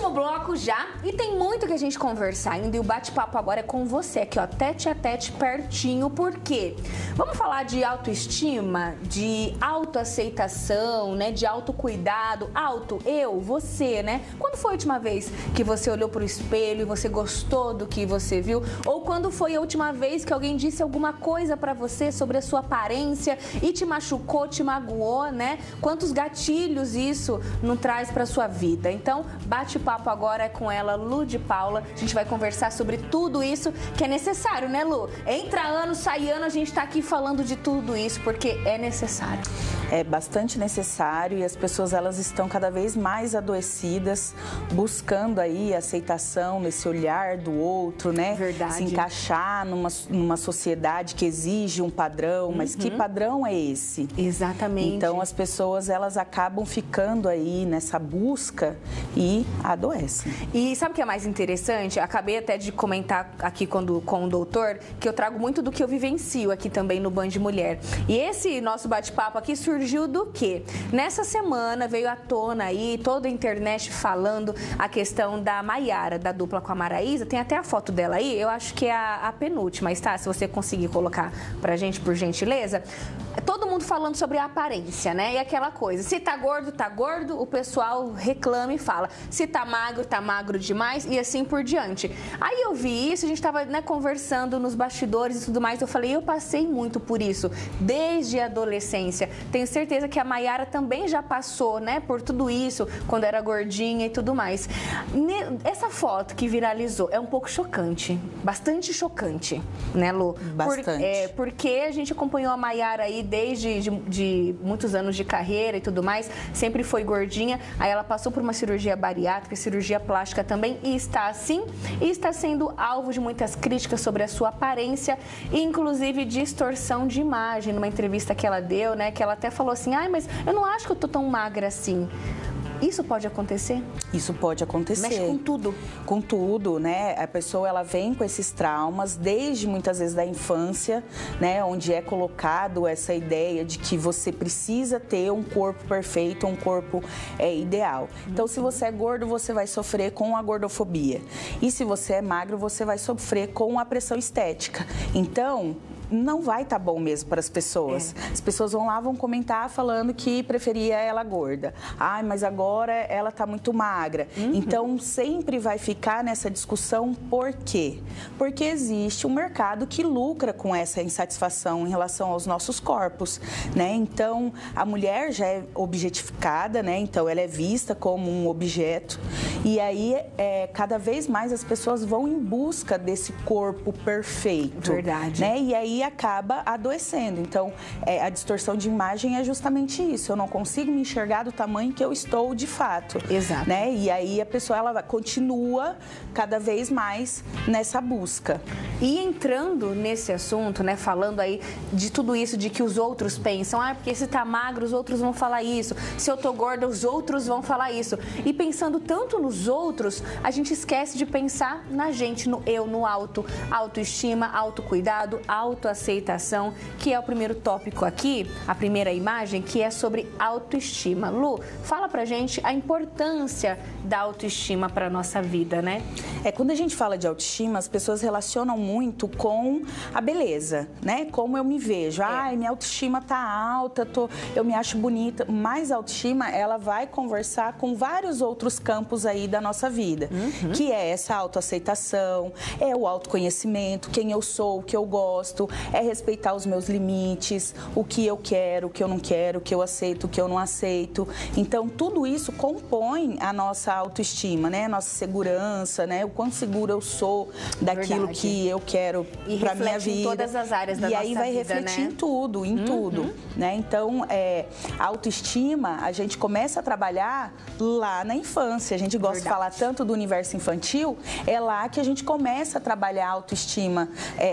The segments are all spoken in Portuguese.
Último bloco já, e tem muito que a gente conversar ainda, e o bate-papo agora é com você aqui, ó, tete a tete, pertinho, por quê? Vamos falar de autoestima, de autoaceitação, né, de autocuidado, eu, você, né? Quando foi a última vez que você olhou pro espelho e você gostou do que você viu? Ou quando foi a última vez que alguém disse alguma coisa pra você sobre a sua aparência e te machucou, te magoou, né? Quantos gatilhos isso não traz pra sua vida? Então, bate-papo agora é com ela, Lu de Paula. A gente vai conversar sobre tudo isso que é necessário, né, Lu? Entra ano, sai ano, a gente tá aqui falando de tudo isso porque é necessário. É bastante necessário e as pessoas elas estão cada vez mais adoecidas, buscando aí aceitação nesse olhar do outro, né? Verdade. Se encaixar numa sociedade que exige um padrão, mas que padrão é esse? Exatamente. Então as pessoas elas acabam ficando aí nessa busca e adoecem. E sabe o que é mais interessante? Acabei até de comentar aqui com o doutor que eu trago muito do que eu vivencio aqui também no Band Mulher. E esse nosso bate-papo aqui surgiu do quê? Nessa semana veio à tona aí toda a internet falando a questão da Maiara, da dupla com a Maraísa. Tem até a foto dela aí, eu acho que é a penúltima, está? Se você conseguir colocar pra gente, por gentileza. Todo mundo falando sobre a aparência, né? E aquela coisa, se tá gordo, o pessoal reclama e fala. Se tá magro demais e assim por diante. Aí eu vi isso, a gente tava, né, conversando nos bastidores e tudo mais, eu falei, eu passei muito por isso, desde a adolescência. Tenho certeza que a Maiara também já passou, né, por tudo isso, quando era gordinha e tudo mais. Essa foto que viralizou é um pouco chocante, bastante chocante, né, Lu? Bastante. Porque a gente acompanhou a Maiara aí desde de muitos anos de carreira e tudo mais, sempre foi gordinha, aí ela passou por uma cirurgia bariátrica, cirurgia plástica também, e está assim, e está sendo alvo de muitas críticas sobre a sua aparência, e inclusive distorção de imagem, numa entrevista que ela deu, né, que ela até falou assim, mas eu não acho que eu tô tão magra assim. Isso pode acontecer? Isso pode acontecer. Mexe com tudo. Com tudo, né? A pessoa, ela vem com esses traumas desde muitas vezes da infância, né? Onde é colocado essa ideia de que você precisa ter um corpo perfeito, um corpo ideal. Então, se você é gordo, você vai sofrer com a gordofobia. E se você é magro, você vai sofrer com a pressão estética. Então, não vai estar bom mesmo para as pessoas. As pessoas vão comentar falando que preferia ela gorda. Mas agora ela está muito magra. Então, sempre vai ficar nessa discussão. Por quê? Porque existe um mercado que lucra com essa insatisfação em relação aos nossos corpos, né? Então, a mulher já é objetificada, né? Então, ela é vista como um objeto. E aí, cada vez mais as pessoas vão em busca desse corpo perfeito. Verdade. Né? E aí acaba adoecendo. Então, a distorção de imagem é justamente isso. Eu não consigo me enxergar do tamanho que eu estou de fato. Exato. Né? E aí a pessoa ela continua cada vez mais nessa busca. E entrando nesse assunto, né, falando aí de tudo isso, de que os outros pensam, porque se tá magro, os outros vão falar isso. Se eu tô gorda, os outros vão falar isso. E pensando tanto nos outros, a gente esquece de pensar na gente, no eu, no autoestima, autocuidado, autoaceitação, que é o primeiro tópico aqui, a primeira imagem, que é sobre autoestima. Lu, fala pra gente a importância da autoestima pra nossa vida, né? Quando a gente fala de autoestima, as pessoas relacionam muito com a beleza, né? Como eu me vejo. Minha autoestima tá alta, eu me acho bonita. Mas a autoestima, ela vai conversar com vários outros campos aí da nossa vida. Que é essa autoaceitação, é o autoconhecimento, quem eu sou, o que eu gosto, é respeitar os meus limites, o que eu quero, o que eu não quero, o que eu aceito, o que eu não aceito. Então, tudo isso compõe a nossa autoestima, né? A nossa segurança, né? O quão seguro eu sou daquilo que eu quero para minha vida. Em todas as áreas da nossa vida, E aí vai refletir em tudo, né? Então, a autoestima, a gente começa a trabalhar lá na infância. A gente gosta de falar tanto do universo infantil, é lá que a gente começa a trabalhar a autoestima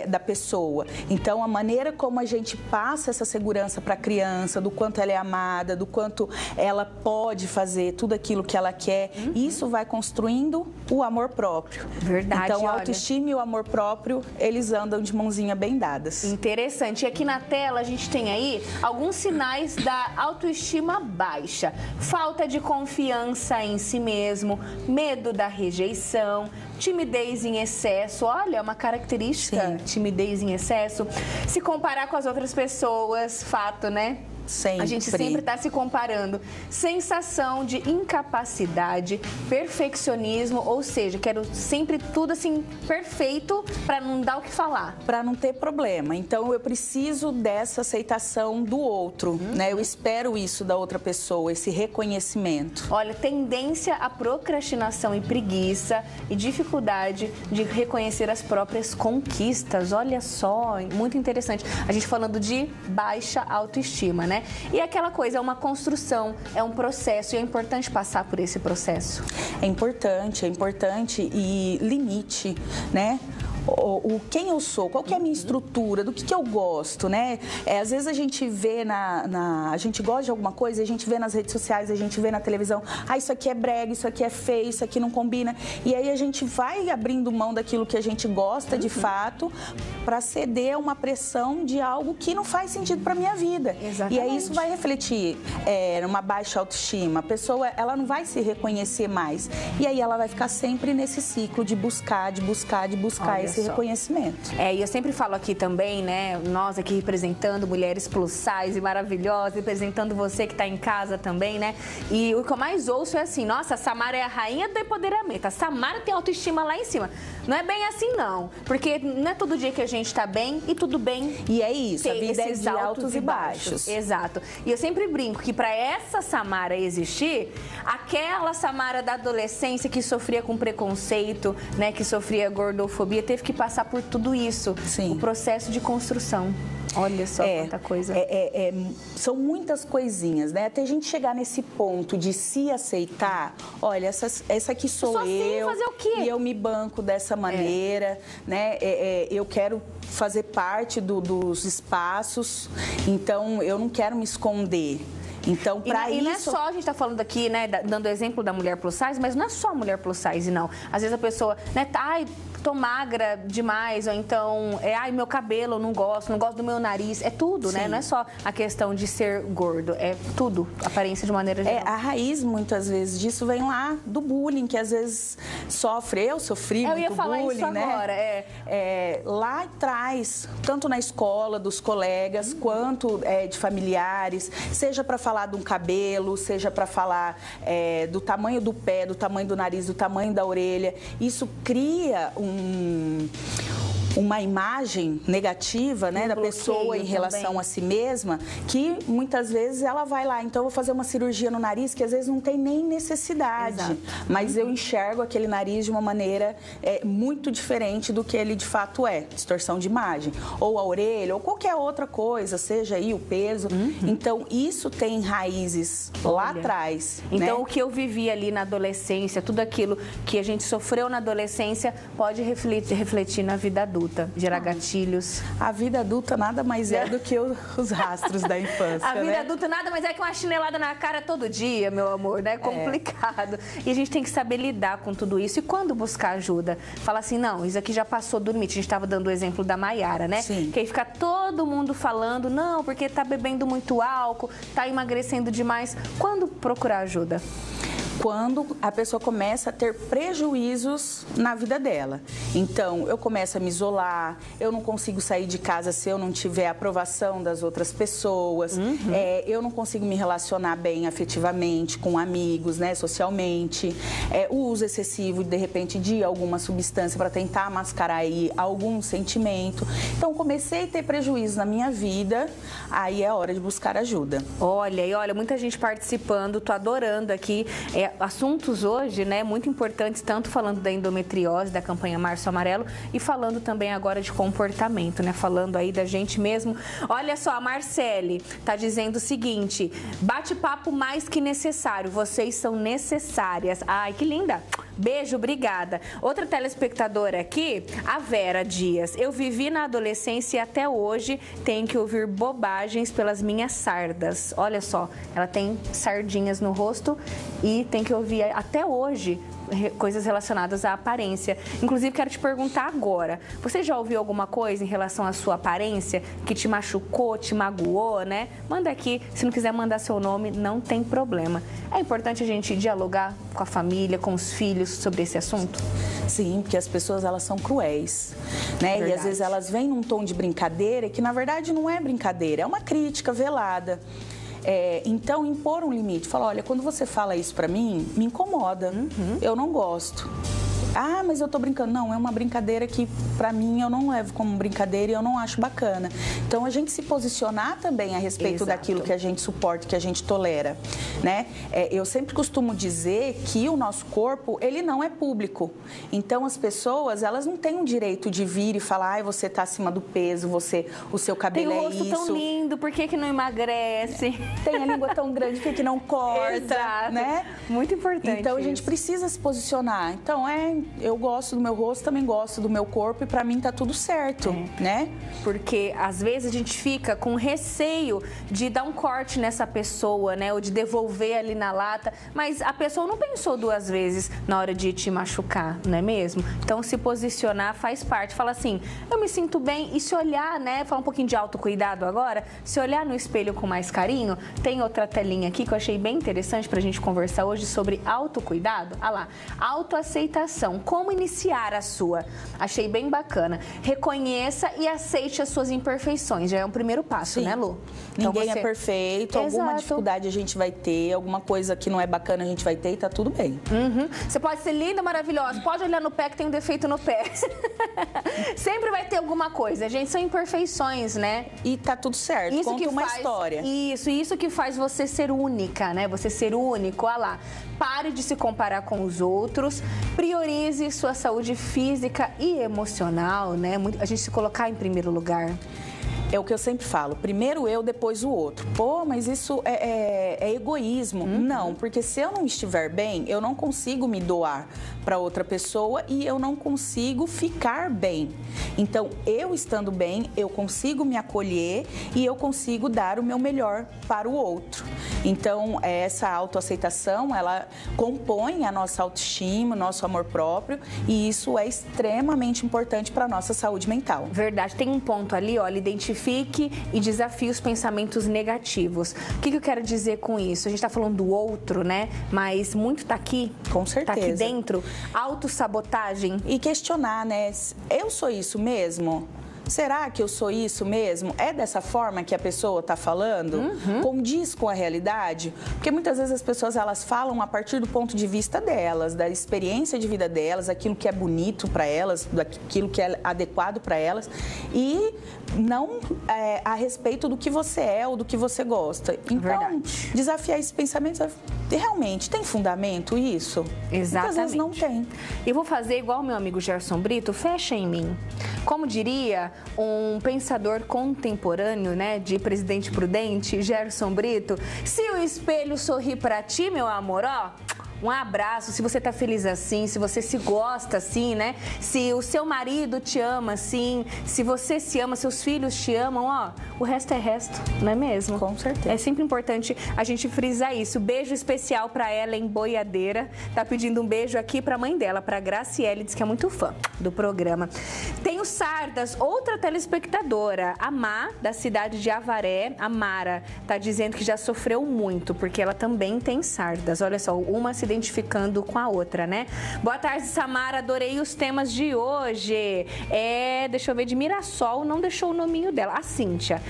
da pessoa. Então, a maneira como a gente passa essa segurança para a criança, do quanto ela é amada, do quanto ela pode fazer tudo aquilo que ela quer, isso vai construindo o amor próprio. Verdade. Então, a autoestima e o amor próprio, eles andam de mãozinha bem dadas. Interessante. E aqui na tela a gente tem aí alguns sinais da autoestima baixa. Falta de confiança em si mesmo, medo da rejeição, timidez em excesso, olha, é uma característica, timidez em excesso, se comparar com as outras pessoas, fato, né? Sempre. A gente sempre está se comparando. Sensação de incapacidade, perfeccionismo, ou seja, quero sempre tudo assim perfeito para não dar o que falar. Para não ter problema. Então eu preciso dessa aceitação do outro, né? Eu espero isso da outra pessoa, esse reconhecimento. Olha, tendência à procrastinação e preguiça e dificuldade de reconhecer as próprias conquistas. Olha só, muito interessante. A gente falando de baixa autoestima, né? E aquela coisa, é uma construção, é um processo e é importante passar por esse processo. É importante e limite, né? Quem eu sou, qual que é a minha estrutura, do que eu gosto, né? Às vezes a gente vê a gente gosta de alguma coisa, a gente vê nas redes sociais, a gente vê na televisão, isso aqui é brega, isso aqui é feio, isso aqui não combina. E aí a gente vai abrindo mão daquilo que a gente gosta de fato para ceder a uma pressão de algo que não faz sentido para minha vida. Exatamente. E aí isso vai refletir numa baixa autoestima. A pessoa, ela não vai se reconhecer mais. E aí ela vai ficar sempre nesse ciclo de buscar esse reconhecimento. E eu sempre falo aqui também, né, nós aqui representando mulheres plus size maravilhosas, representando você que está em casa também, né, e o que eu mais ouço é assim, nossa, a Samara é a rainha do empoderamento, a Samara tem autoestima lá em cima. Não é bem assim não, porque não é todo dia que a gente está bem e tudo bem. E é isso, a vida é de altos e baixos. Exato. E eu sempre brinco que para essa Samara existir, aquela Samara da adolescência que sofria com preconceito, né, que sofria gordofobia, teve que passar por tudo isso. Sim. O processo de construção. Olha só quanta coisa. São muitas coisinhas, né? Até a gente chegar nesse ponto de se aceitar, olha, essa aqui sou eu. Fazer o quê? E eu me banco dessa maneira, né? Eu quero fazer parte dos espaços, então eu não quero me esconder. Então, para isso... E não é só, a gente está falando aqui, né, dando exemplo da mulher plus size, mas não é só a mulher plus size, não. Às vezes a pessoa, né, tô magra demais, ou então, meu cabelo eu não gosto do meu nariz, é tudo, né? Não é só a questão de ser gordo, é tudo, aparência de maneira geral. A raiz, muitas vezes, disso vem lá do bullying, que às vezes eu sofri muito bullying, né? Eu ia falar isso agora, lá atrás, tanto na escola, dos colegas, quanto de familiares, seja para falar de um cabelo, seja para falar do tamanho do pé, do tamanho do nariz, do tamanho da orelha. Isso cria uma imagem negativa, né, da pessoa em relação a si mesma, que muitas vezes ela vai lá, então eu vou fazer uma cirurgia no nariz que às vezes não tem nem necessidade. Exato. Mas eu enxergo aquele nariz de uma maneira muito diferente do que ele de fato é, distorção de imagem, ou a orelha, ou qualquer outra coisa, seja aí o peso. Então isso tem raízes lá atrás. Então, né? O que eu vivi ali na adolescência, tudo aquilo que a gente sofreu na adolescência pode refletir na vida adulta. Gerar gatilhos. A vida adulta nada mais é do que os rastros da infância, A vida adulta nada mais é que uma chinelada na cara todo dia, meu amor, né? É complicado. E a gente tem que saber lidar com tudo isso. E quando buscar ajuda? Falar assim, não, isso aqui já passou do limite. A gente estava dando o exemplo da Maiara, né? Sim. Que aí fica todo mundo falando, não, porque tá bebendo muito álcool, tá emagrecendo demais. Quando procurar ajuda? Quando a pessoa começa a ter prejuízos na vida dela. Então, eu começo a me isolar, eu não consigo sair de casa se eu não tiver a aprovação das outras pessoas, eu não consigo me relacionar bem afetivamente com amigos, né, socialmente, o uso excessivo, de repente, de alguma substância para tentar mascarar aí algum sentimento. Então, comecei a ter prejuízo na minha vida, aí é hora de buscar ajuda. Olha, muita gente participando, tô adorando aqui. Assuntos hoje, né, muito importantes, tanto falando da endometriose, da campanha Março Amarelo, e falando também agora de comportamento, né, falando aí da gente mesmo. Olha só, a Marcele tá dizendo o seguinte, bate-papo mais que necessário, vocês são necessárias. Ai, que linda! Beijo, obrigada. Outra telespectadora aqui, a Vera Dias. Eu vivi na adolescência e até hoje tenho que ouvir bobagens pelas minhas sardas. Olha só, ela tem sardinhas no rosto e tem que ouvir até hoje coisas relacionadas à aparência. Inclusive, quero te perguntar agora, você já ouviu alguma coisa em relação à sua aparência que te machucou, te magoou, né? Manda aqui, se não quiser mandar seu nome, não tem problema. É importante a gente dialogar com a família, com os filhos sobre esse assunto? Sim, porque as pessoas, elas são cruéis, né? Verdade. E às vezes elas vêm num tom de brincadeira que na verdade não é brincadeira, é uma crítica velada. Então, impor um limite. Falar, olha, quando você fala isso pra mim, me incomoda. Eu não gosto. Ah, mas eu tô brincando. Não, é uma brincadeira que, pra mim, eu não levo como brincadeira e eu não acho bacana. Então, a gente se posicionar também a respeito Exato. daquilo que a gente suporta, que a gente tolera, né? Eu sempre costumo dizer que o nosso corpo, ele não é público. Então, as pessoas, elas não têm o direito de vir e falar, ai, você tá acima do peso, o seu cabelo é isso. Tem o rosto tão lindo, por que não emagrece? Tem a língua tão grande, por que não corta, Exato. né? Muito importante. Então, a gente precisa se posicionar. Então, eu gosto do meu rosto, também gosto do meu corpo e pra mim tá tudo certo, né? Porque às vezes a gente fica com receio de dar um corte nessa pessoa, né? Ou de devolver ali na lata, mas a pessoa não pensou duas vezes na hora de te machucar, não é mesmo? Então se posicionar faz parte. Fala assim, eu me sinto bem e se olhar, né? Falar um pouquinho de autocuidado agora, se olhar no espelho com mais carinho, tem outra telinha aqui que eu achei bem interessante pra gente conversar hoje sobre autocuidado. Ah lá, autoaceitação. Como iniciar a sua? Achei bem bacana. Reconheça e aceite as suas imperfeições. Já é um primeiro passo, Sim. né, Lu? Então Ninguém é perfeito, alguma Exato. dificuldade a gente vai ter, alguma coisa que não é bacana a gente vai ter e tá tudo bem. Você pode ser linda, maravilhosa, pode olhar no pé que tem um defeito no pé. Sempre vai ter alguma coisa. Gente, são imperfeições, né? E tá tudo certo, Isso conta que uma faz, história. Isso que faz você ser única, né? Você ser único, olha lá. Pare de se comparar com os outros, priorize sua saúde física e emocional, né? A gente se colocar em primeiro lugar. É o que eu sempre falo, primeiro eu, depois o outro. Pô, mas isso é egoísmo. Não, porque se eu não estiver bem, eu não consigo me doar para outra pessoa e eu não consigo ficar bem. Então, eu estando bem, eu consigo me acolher e eu consigo dar o meu melhor para o outro. Então, essa autoaceitação, ela compõe a nossa autoestima, o nosso amor próprio e isso é extremamente importante para a nossa saúde mental. Verdade. Tem um ponto ali, olha, identifique e desafie os pensamentos negativos. O que eu quero dizer com isso? A gente está falando do outro, né? Mas muito tá aqui. Com certeza. Tá aqui dentro. Autossabotagem. E questionar, né? Eu sou isso mesmo? Será que eu sou isso mesmo? É dessa forma que a pessoa está falando? Condiz com a realidade? Porque muitas vezes as pessoas elas falam a partir do ponto de vista delas, da experiência de vida delas, aquilo que é bonito para elas, daquilo que é adequado para elas e não a respeito do que você é ou do que você gosta. Então, Verdade. desafiar esses pensamentos, realmente tem fundamento isso? Exatamente. Muitas vezes não tem. Eu vou fazer igual meu amigo Gerson Brito, fecha em mim. Como diria um pensador contemporâneo, né, de Presidente Prudente, Gerson Brito, se o espelho sorri pra ti, meu amor, ó, um abraço, se você tá feliz assim, se você se gosta assim, né? Se o seu marido te ama assim, se você se ama, seus filhos te amam, ó, o resto é resto, não é mesmo? Com certeza. É sempre importante a gente frisar isso. Beijo especial pra ela em Boiadeira. Tá pedindo um beijo aqui pra mãe dela, pra Graciele, diz que é muito fã do programa. Tem o Sardas, outra telespectadora, a Má, da cidade de Avaré, a Mara, tá dizendo que já sofreu muito, porque ela também tem sardas. Olha só, uma se identificando com a outra, né? Boa tarde, Samara, adorei os temas de hoje. Deixa eu ver, de Mirassol, não deixou o nominho dela. A Cíntia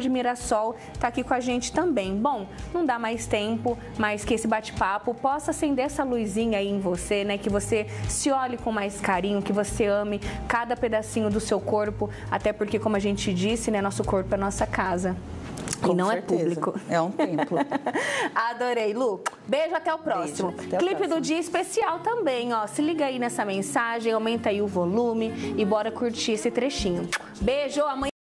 de Mirassol tá aqui com a gente também. Bom, não dá mais tempo, mas que esse bate-papo possa acender essa luzinha aí em você, né? Que você se olhe com mais carinho, que você ame cada pedacinho do seu corpo, até porque, como a gente disse, né? Nosso corpo é nossa casa. Com e não certeza. é público. É um templo. Adorei, Lu. Beijo, até o próximo. Beijo, até o Clipe próximo. do dia especial também, ó. Se liga aí nessa mensagem, aumenta aí o volume e bora curtir esse trechinho. Beijo, amanhã.